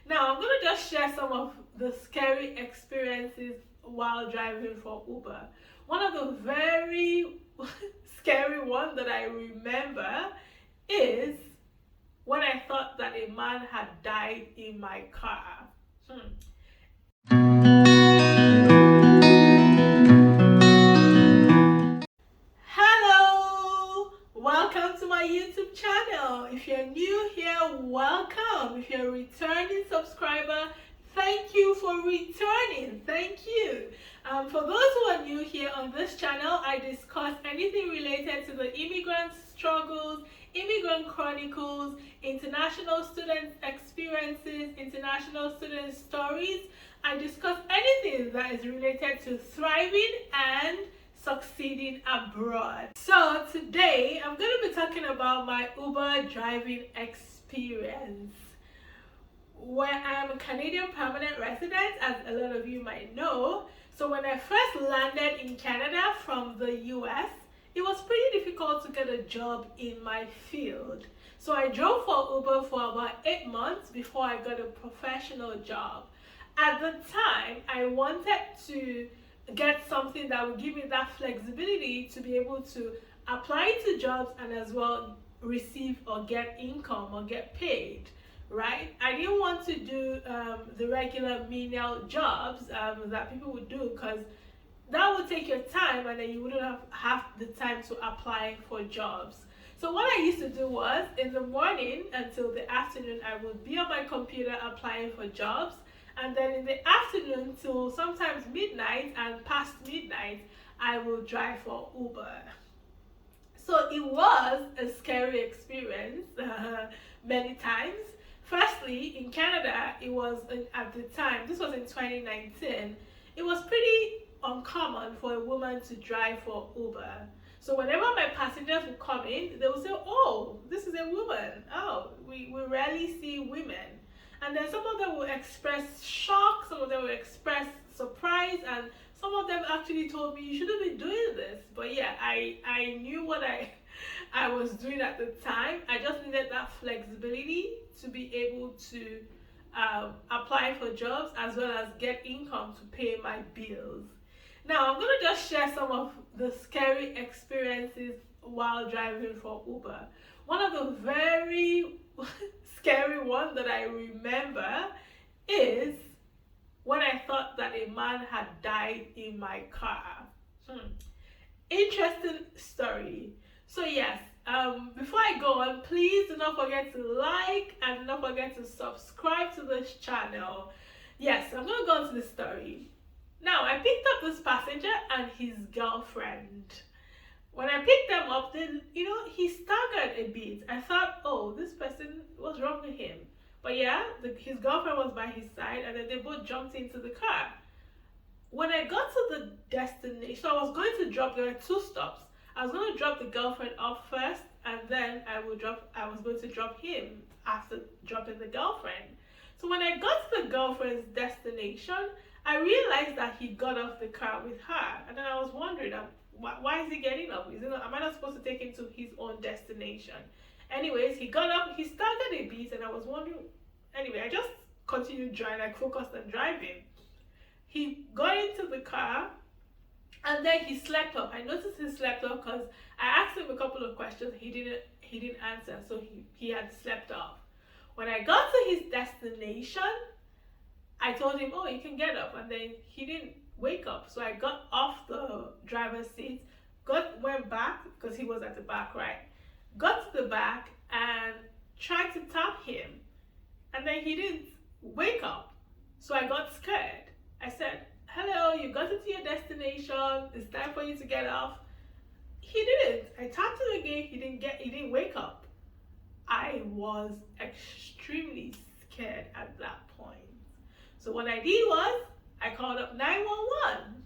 Now, I'm going to just share some of the scary experiences while driving for Uber. One of the very scary ones that I remember is when I thought that a man had died in my car. Hello! Welcome to my YouTube channel. If you're new here, welcome. If you're a returning subscriber, thank you for returning. Thank you. For those who are new here on this channel, I discuss anything related to the immigrant struggles, immigrant chronicles, international student experiences, international student stories. I discuss anything that is related to thriving and succeeding abroad. So today I'm going to be talking about my Uber driving experience. Where I am a Canadian permanent resident, as a lot of you might know. So when I first landed in Canada from the US, it was pretty difficult to get a job in my field. So I drove for Uber for about 8 months before I got a professional job. At the time, I wanted to get something that would give me that flexibility to be able to apply to jobs and as well receive or get income or get paid, right? I didn't want to do the regular menial jobs that people would do, because that would take your time and then you wouldn't have the time to apply for jobs. So what I used to do was, in the morning until the afternoon, I would be on my computer applying for jobs. And then in the afternoon till sometimes midnight and past midnight, I will drive for Uber. So it was a scary experience many times. Firstly, in Canada, it was at the time, this was in 2019, it was pretty uncommon for a woman to drive for Uber. So whenever my passengers would come in, they would say, oh, this is a woman. Oh, we rarely see women. And then some of them will express shock, some of them will express surprise, and some of them actually told me, you shouldn't be doing this. But yeah, I knew what I was doing at the time. I just needed that flexibility to be able to apply for jobs as well as get income to pay my bills. Now, I'm going to just share some of the scary experiences while driving for Uber. One of the very scary one that I remember is when I thought that a man had died in my car. Interesting story. So yes, before I go on, please do not forget to like and do not forget to subscribe to this channel. Yes, I'm going to go into the story. Now, I picked up this passenger and his girlfriend. When I picked them up, then, he staggered a bit. I thought, oh, this person, what's wrong with him? But yeah, his girlfriend was by his side, and then they both jumped into the car. When I got to the destination, so I was going to drop, there were 2 stops. I was going to drop the girlfriend off first, and then I was going to drop him after dropping the girlfriend. So when I got to the girlfriend's destination, I realized that he got off the car with her. And then I was wondering, why is he getting up? Am I not supposed to take him to his own destination? Anyways, he got up, he staggered a bit, and I was wondering. Anyway, I just continued driving, focused on driving. He got into the car, and then he slept off. I noticed he slept off because I asked him a couple of questions. He didn't answer, so he had slept off. When I got to his destination, I told him, oh, you can get up, and then he didn't wake up. So I got off the driver's seat, went back, because he was at the back, right? Got to the back and tried to tap him, and then he didn't wake up. So I got scared. I said, hello, you got into your destination, it's time for you to get off. He didn't. I tapped him again, he didn't wake up. I was extremely scared at that point. So what I did was, I called up 911.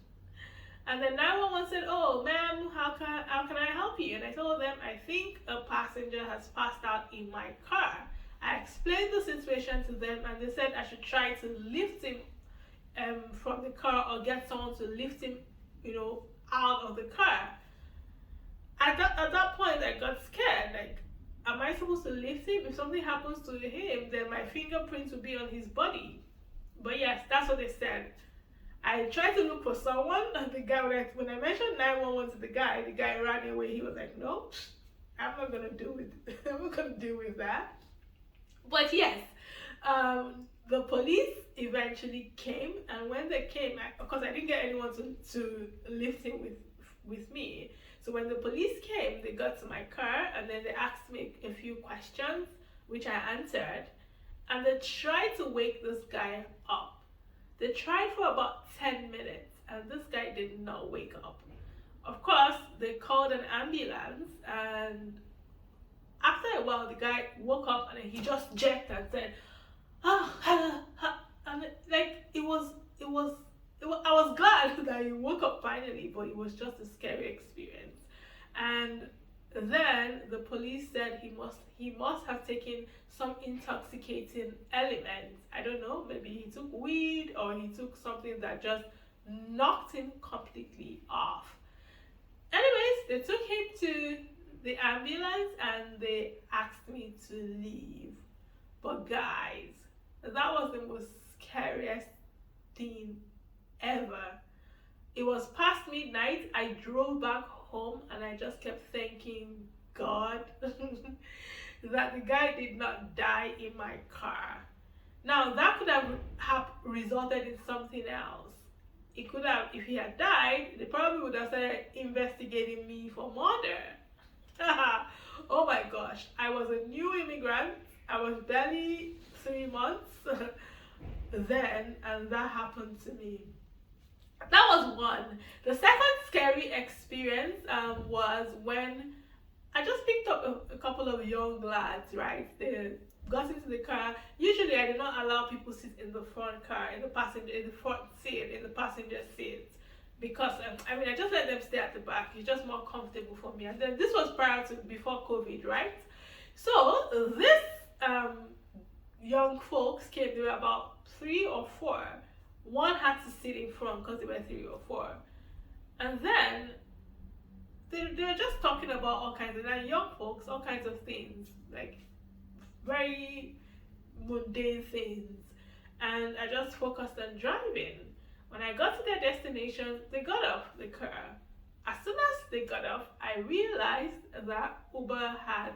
And then 911 said, oh, ma'am, how can I help you? And I told them, I think a passenger has passed out in my car. I explained the situation to them, and they said I should try to lift him from the car, or get someone to lift him, out of the car. At that point, I got scared. Like, am I supposed to lift him? If something happens to him, then my fingerprints will be on his body. But yes, that's what they said. I tried to look for someone, and the guy, when I mentioned 911 to the guy ran away. He was like, no, I'm not gonna deal with I'm not gonna deal with that. But yes, the police eventually came, and when they came, of course, I didn't get anyone to lift him with me. So when the police came, they got to my car, and then they asked me a few questions, which I answered, and they tried to wake this guy up. They tried for about 10 minutes, and this guy did not wake up. Of course, they called an ambulance, and after a while, the guy woke up and he just jerked and said, and like it was. I was glad that he woke up finally, but it was just a scary experience. And then the police said he must have taken some intoxicating element. I don't know, maybe he took weed or he took something that just knocked him completely off. Anyways, they took him to the ambulance and they asked me to leave. But guys, that was the most scariest thing ever. It was past midnight. I drove back home and I just kept thanking God that the guy did not die in my car. Now that could have resulted in something else. It could have, if he had died, they probably would have started investigating me for murder. Oh my gosh, I was a new immigrant. I was barely 3 months then, and that happened to me. That was one. The second scary experience was when I just picked up a couple of young lads, right? They got into the car. Usually I do not allow people sit in the front car, in the front seat, in the passenger seat. Because, I just let them stay at the back. It's just more comfortable for me. And then this was before COVID, right? So this young folks came, they were about 3 or 4. One had to sit in front because they were 3 or 4. And then they were just talking about all kinds of, like, young folks, all kinds of things, like very mundane things. And I just focused on driving. When I got to their destination, they got off the car. As soon as they got off, I realized that Uber had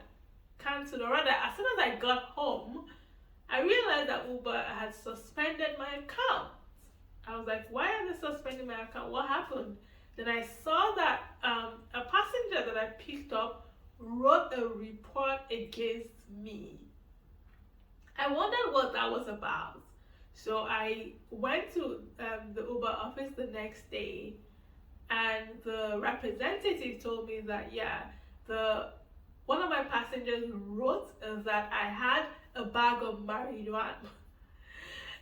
cancelled, or rather, as soon as I got home, I realized that Uber had suspended my account. I was like, why are they suspending my account? What happened? Then I saw that a passenger that I picked up wrote a report against me. I wondered what that was about. So I went to the Uber office the next day, and the representative told me that, one of my passengers wrote that I had a bag of marijuana.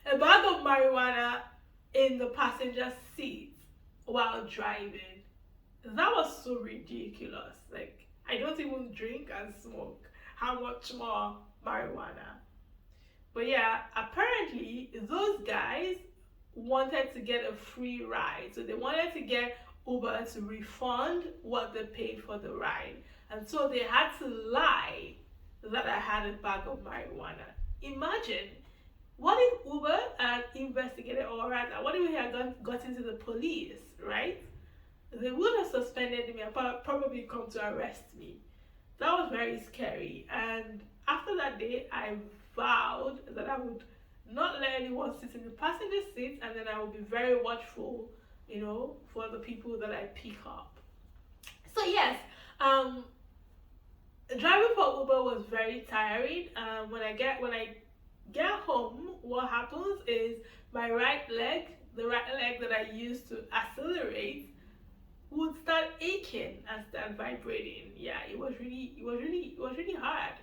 A bag of marijuana in the passenger seat while driving. That was so ridiculous. Like, I don't even drink and smoke. How much more marijuana? But yeah, apparently those guys wanted to get a free ride. So they wanted to get Uber to refund what they paid for the ride. And so they had to lie that I had a bag of marijuana. Imagine, what if Uber had investigated, or rather, what if we had gotten to the police, right? They would have suspended me and probably come to arrest me. That was very scary. And after that day, I vowed that I would not let anyone sit in the passenger seat, and then I would be very watchful, for the people that I pick up. So yes, driving for Uber was very tiring. When I get home, what happens is my right leg, the right leg that I used to accelerate, would start aching and start vibrating. Yeah, it was really hard.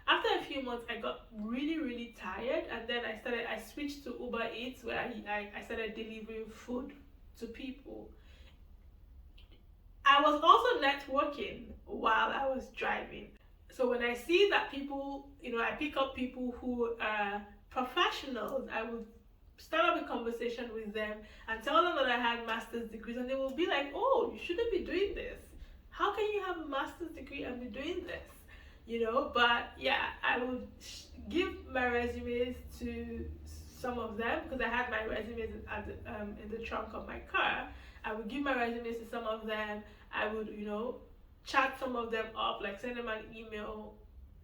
After a few months, I got really tired, and then I switched to Uber Eats, where I started delivering food to people. I was also networking while I was driving. So when I see that people, I pick up people who are professionals, I would start up a conversation with them and tell them that I had master's degrees, and they will be like, oh, you shouldn't be doing this. How can you have a master's degree and be doing this? But yeah, I would give my resumes to some of them because I had my resumes in the trunk of my car. I would give my resumes to some of them. I would, chat some of them up, like send them an email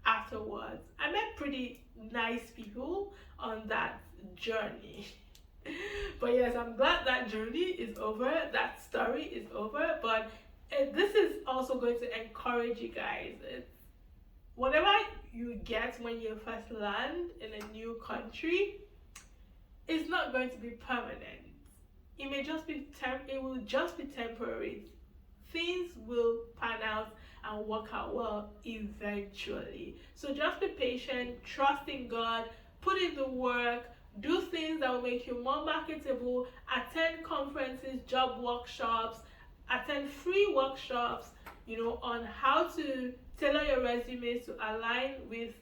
afterwards. I met pretty nice people on that journey. But yes, I'm glad that journey is over, that story is over. But this is also going to encourage you guys. It's whatever you get when you first land in a new country is not going to be permanent. It may just be it will just be temporary. Things will pan out and work out well eventually. So just be patient, trust in God, put in the work, do things that will make you more marketable, attend conferences, job workshops, attend free workshops, on how to tailor your resumes to align with,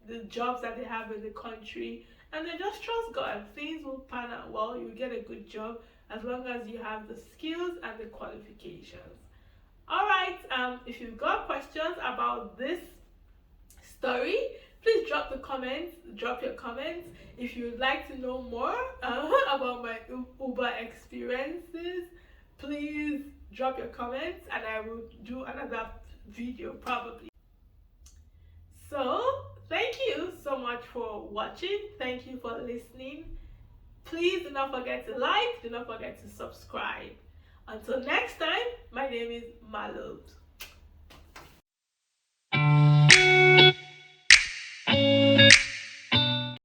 the jobs that they have in the country. And then just trust God. Things will pan out well. You'll get a good job as long as you have the skills and the qualifications. All right. If you've got questions about this story, please drop your comments. If you'd like to know more about my Uber experiences, please drop your comments and I will do another video probably. So thank you so much for watching. Thank you for listening. Please do not forget to like, do not forget to subscribe. Until next time, my name is Malobes.